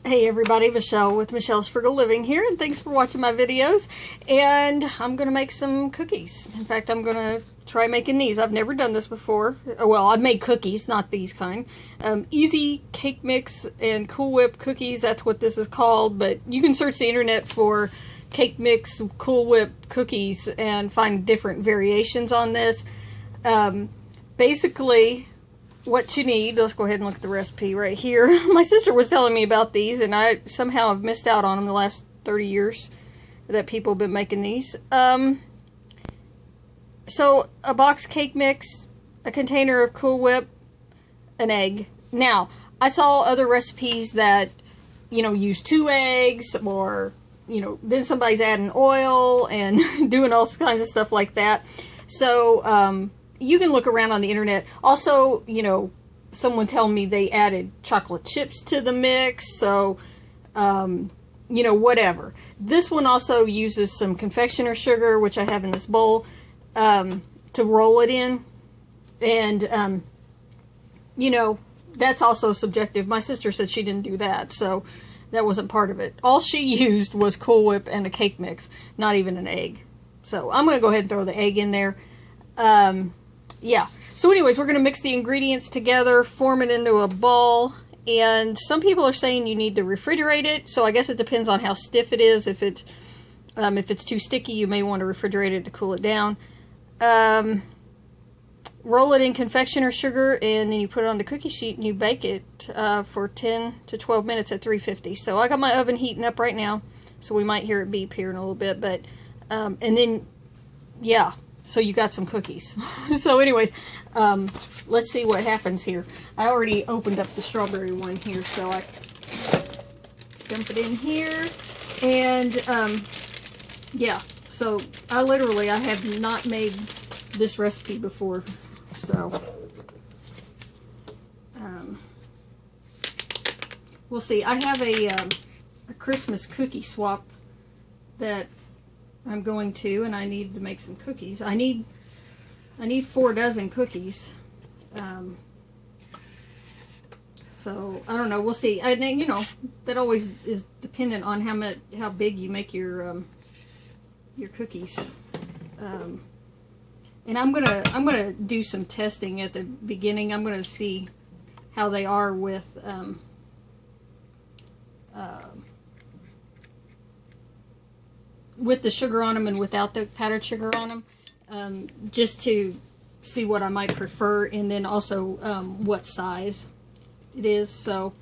Hey everybody, Michelle with Michelle's Frugal Living here, and thanks for watching my videos. And I'm going to make some cookies. In fact, I'm going to try making these. I've never done this before. Well, I've made cookies, not these kind. Easy cake mix and Cool Whip cookies, that's what this is called. But you can search the internet for cake mix, Cool Whip cookies and find different variations on this. Basically, what you need, let's go ahead and look at the recipe right here. My sister was telling me about these, and I somehow have missed out on them the last 30 years that people have been making these. So, a box cake mix, a container of Cool Whip, an egg. Now, I saw other recipes that, use 2 eggs, or, then somebody's adding oil and doing all kinds of stuff like that. So, you can look around on the internet. Also, someone told me they added chocolate chips to the mix. So, whatever. This one also uses some confectioner sugar, which I have in this bowl, to roll it in. And, that's also subjective. My sister said she didn't do that, so that wasn't part of it. All she used was Cool Whip and a cake mix, not even an egg. So, I'm going to go ahead and throw the egg in there. Yeah. So anyways, we're going to mix the ingredients together, form it into a ball, and some people are saying you need to refrigerate it, so I guess it depends on how stiff it is. If it's too sticky, you may want to refrigerate it to cool it down. Roll it in confectioner sugar, and then you put it on the cookie sheet, and you bake it for 10 to 12 minutes at 350. So I got my oven heating up right now, so we might hear it beep here in a little bit, but, and then, yeah. So you got some cookies. So anyways, let's see what happens here. I already opened up the strawberry one here, so I dump it in here. And, yeah, so I have not made this recipe before, so we'll see. I have a Christmas cookie swap that I'm going to, and I need to make some cookies. I need 4 dozen cookies. So I don't know. We'll see. I think that always is dependent on how big you make your cookies. And I'm gonna do some testing at the beginning. I'm gonna see how they are with the sugar on them and without the powdered sugar on them, just to see what I might prefer, and then also what size it is. So,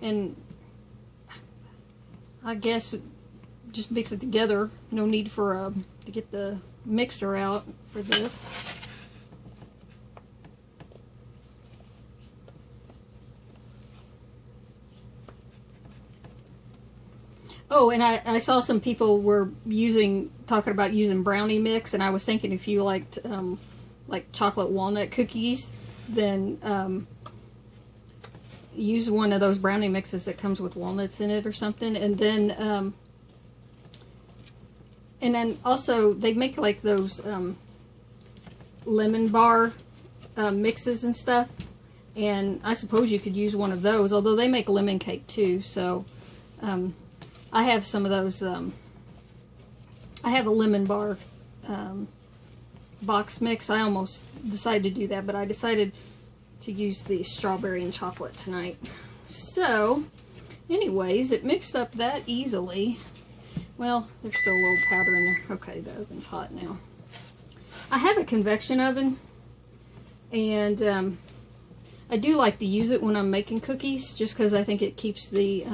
and I guess just mix it together. No need for to get the mixer out for this. Oh, and I saw some people were talking about using brownie mix, and I was thinking if you liked like chocolate walnut cookies, then use one of those brownie mixes that comes with walnuts in it or something, and then also they make like those lemon bar mixes and stuff, and I suppose you could use one of those, although they make lemon cake too, so I have some of those. I have a lemon bar box mix. I almost decided to do that, but I decided to use the strawberry and chocolate tonight. So, anyways, it mixed up that easily. Well, there's still a little powder in there. Okay, the oven's hot now. I have a convection oven, and I do like to use it when I'm making cookies, just because I think it keeps the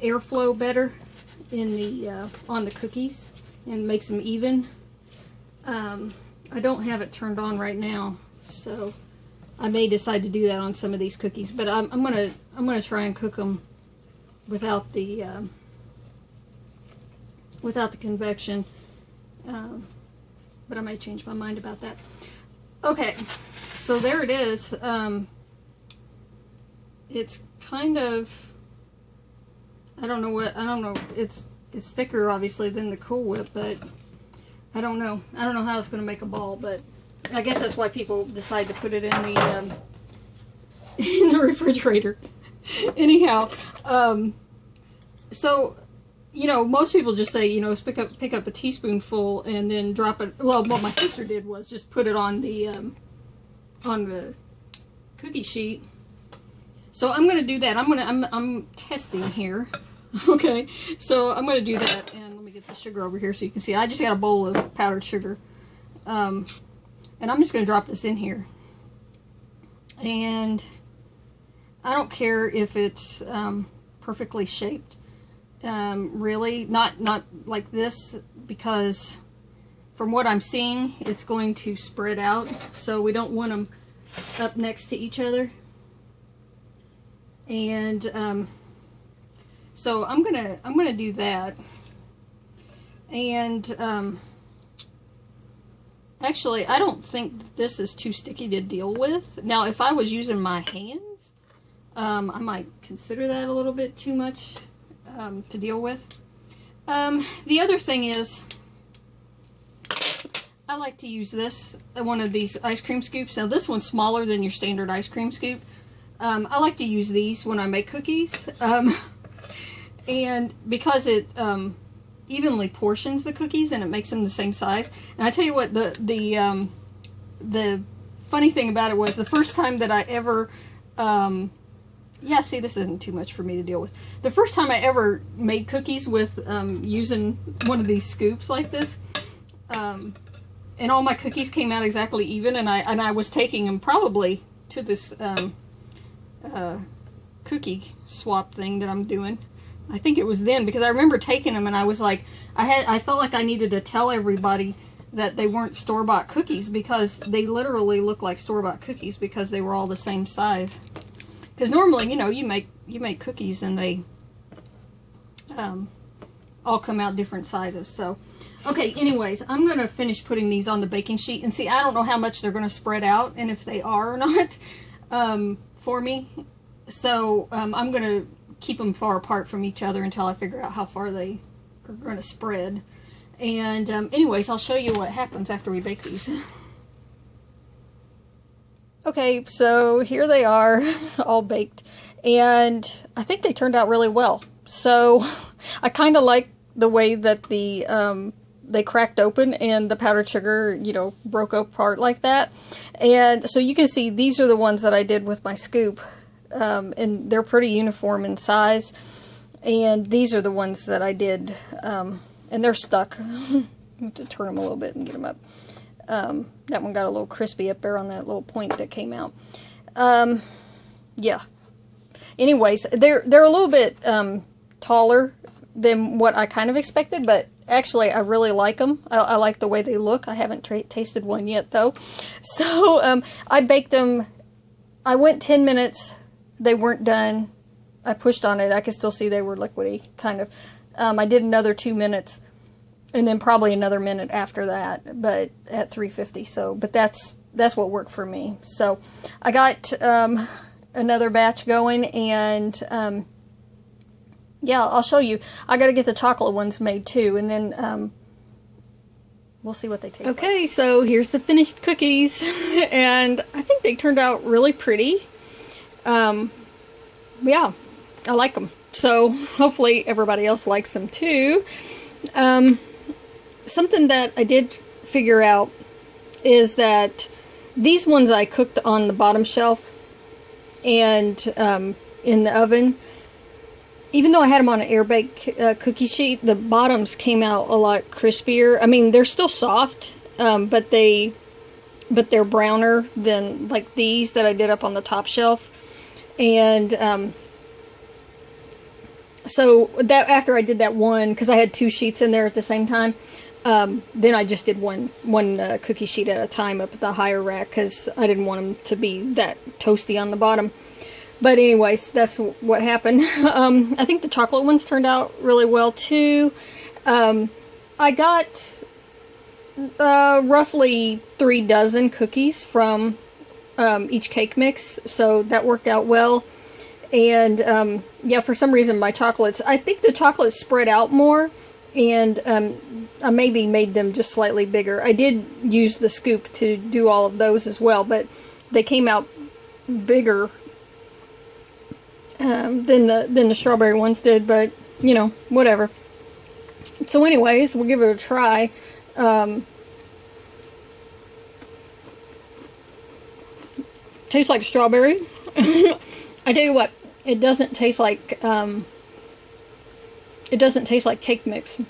airflow better in the on the cookies and makes them even. I don't have it turned on right now, so I may decide to do that on some of these cookies. But I'm gonna try and cook them without the convection. But I may change my mind about that. Okay, so there it is. It's kind of, I don't know, it's thicker obviously than the Cool Whip, but I don't know how it's going to make a ball, but I guess that's why people decide to put it in the refrigerator. Anyhow, so, you know, most people just say, you know, pick up a teaspoonful and then drop it. Well, what my sister did was just put it on the cookie sheet. So I'm gonna do that. I'm testing here. Okay, so I'm gonna do that, and let me get the sugar over here so you can see. I just got a bowl of powdered sugar, and I'm just gonna drop this in here. And I don't care if it's perfectly shaped. Really, not like this, because from what I'm seeing, it's going to spread out. So we don't want them up next to each other. And so I'm gonna do that. And actually, I don't think this is too sticky to deal with. Now, if I was using my hands, I might consider that a little bit too much to deal with. The other thing is, I like to use this, one of these ice cream scoops. Now, this one's smaller than your standard ice cream scoop. I like to use these when I make cookies, and because it evenly portions the cookies and it makes them the same size. And I tell you what, the funny thing about it was, the first time that I ever, yeah, see, this isn't too much for me to deal with. The first time I ever made cookies with using one of these scoops like this, and all my cookies came out exactly even, and I was taking them probably to this cookie swap thing that I'm doing. I think it was then, because I remember taking them and I was like, I felt like I needed to tell everybody that they weren't store-bought cookies, because they literally look like store-bought cookies because they were all the same size. Because normally, you know, you make cookies and they all come out different sizes. So, okay, anyways, I'm going to finish putting these on the baking sheet. And see, I don't know how much they're going to spread out and if they are or not for me. So, I'm going to keep them far apart from each other until I figure out how far they are going to spread. And anyways, I'll show you what happens after we bake these. Okay, so here they are, all baked, and I think they turned out really well. So I kind of like the way that they cracked open and the powdered sugar, you know, broke apart like that. And so you can see these are the ones that I did with my scoop, and they're pretty uniform in size. And these are the ones that I did, and they're stuck. I have to turn them a little bit and get them up. That one got a little crispy up there on that little point that came out. Yeah. Anyways, they're a little bit taller than what I kind of expected, but actually I really like them. I like the way they look. I haven't tasted one yet, though. So I baked them. I went 10 minutes. They weren't done. I pushed on it. I could still see they were liquidy, kind of. I did another 2 minutes. And then probably another minute after that, but at 350. So, but that's what worked for me. So, I got another batch going, and yeah, I'll show you. I got to get the chocolate ones made too, and then we'll see what they taste like. Okay, so here's the finished cookies, and I think they turned out really pretty. Yeah, I like them. So hopefully everybody else likes them too. Something that I did figure out is that these ones I cooked on the bottom shelf and in the oven. Even though I had them on an air bake cookie sheet, the bottoms came out a lot crispier. I mean, they're still soft, but they're browner than like these that I did up on the top shelf. And so that after I did that one, because I had 2 sheets in there at the same time, then I just did one cookie sheet at a time up at the higher rack, because I didn't want them to be that toasty on the bottom. But anyways, that's what happened. I think the chocolate ones turned out really well too. I got roughly 3 dozen cookies from each cake mix, so that worked out well. And yeah, for some reason my chocolates, I think the chocolates spread out more, and I maybe made them just slightly bigger. I did use the scoop to do all of those as well, but they came out bigger than the strawberry ones did, but you know, whatever. So anyways, we'll give it a try. Tastes like strawberry. I tell you what, it doesn't taste like cake mix,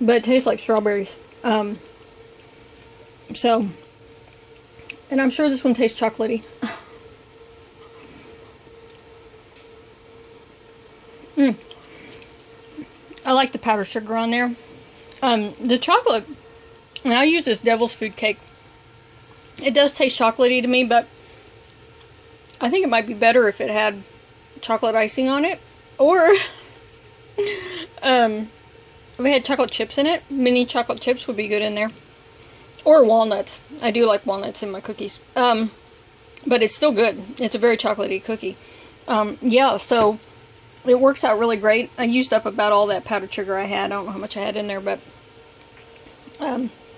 but it tastes like strawberries. So, and I'm sure this one tastes chocolatey. I like the powdered sugar on there. The chocolate, when I use this Devil's Food cake, it does taste chocolatey to me, but I think it might be better if it had chocolate icing on it, or if it had chocolate chips in it. Mini chocolate chips would be good in there, or walnuts. I do like walnuts in my cookies, but it's still good. It's a very chocolatey cookie. Yeah, so it works out really great. I used up about all that powdered sugar I had. I don't know how much I had in there, but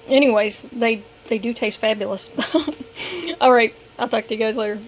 anyways, they do taste fabulous. Alright, I'll talk to you guys later.